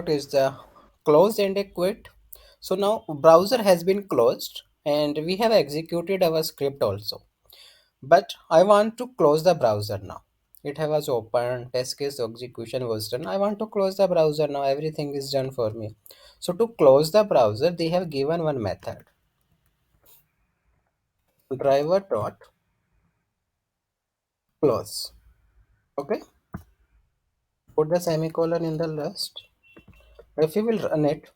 is the close and a quit. So now browser has been closed and we have executed our script also. But I want to close the browser now. It was open, test case execution was done. I want to close the browser now. Everything is done for me. So to close the browser, they have given one method. Driver dot close. Okay. Put the semicolon in the last. If you will run it,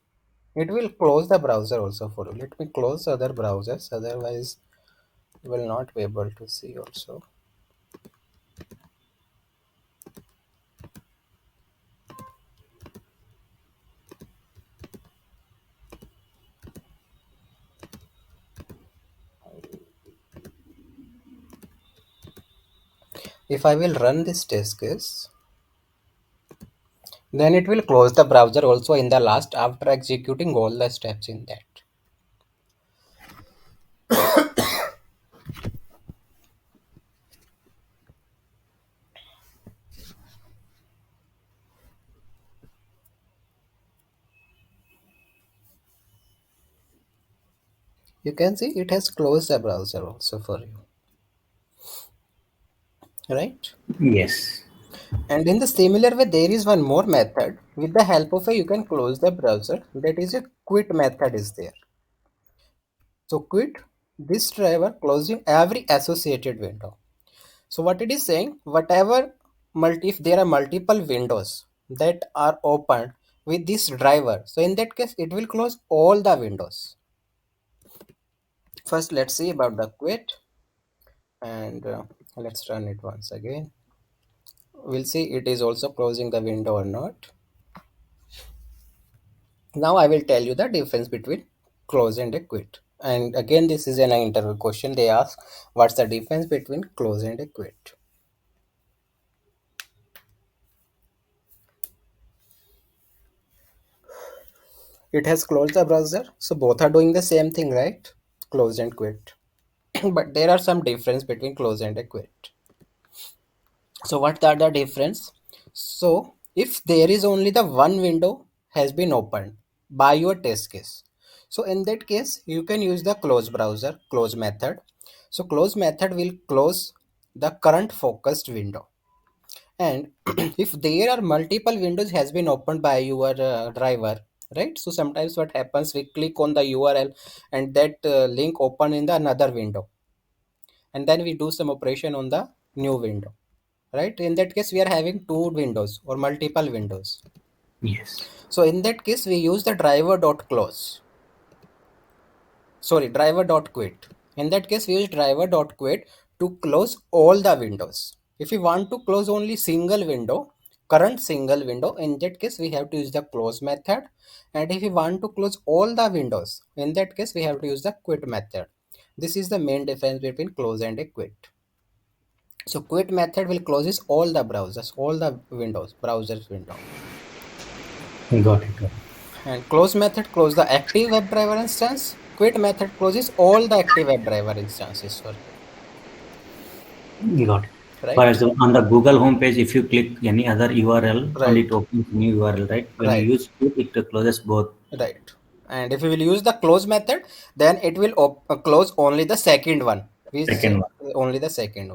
it will close the browser also for you. Let me close other browsers, otherwise you will not be able to see also. If I will run this test case, then it will close the browser also in the last after executing all the steps in that. You can see it has closed the browser also for you, right? Yes. And in the similar way, there is one more method. With the help of a, you can close the browser. That is a quit method is there. So quit this driver closing every associated window. So what it is saying, whatever if there are multiple windows that are opened with this driver, so in that case it will close all the windows. First let's see about the quit, and let's run it once again. We'll see it is also closing the window or not. Now I will tell you the difference between close and a quit. And again, this is an interview question. They ask what's the difference between close and a quit. It has closed the browser, so both are doing the same thing, right? Close and quit. But there are some difference between close and a quit. So what are the difference? So if there is only the one window has been opened by your test case, so in that case you can use the close browser close method. So close method will close the current focused window. And if there are multiple windows has been opened by your driver, right? So sometimes what happens, we click on the URL and that link open in the another window, and then we do some operation on the new window, right? In that case we are having two windows or multiple windows. Yes. So in that case we use the driver dot close, sorry, driver dot quit. In that case we use driver dot quit to close all the windows. If we want to close only single window, current single window, in that case we have to use the close method. And if we want to close all the windows, in that case we have to use the quit method. This is the main difference between close and a quit. So quit method will closes all the browsers, all the windows, browsers window. Got it. Got And close method close the active WebDriver instance. Quit method closes all the active WebDriver instances for you, it. Got it. For right? example, on the Google homepage, if you click any other URL and Right, it opens new URL, right? When you right, use it closes both. right. And if you will use the close method, then it will close only the second one, which Second one. only the second one.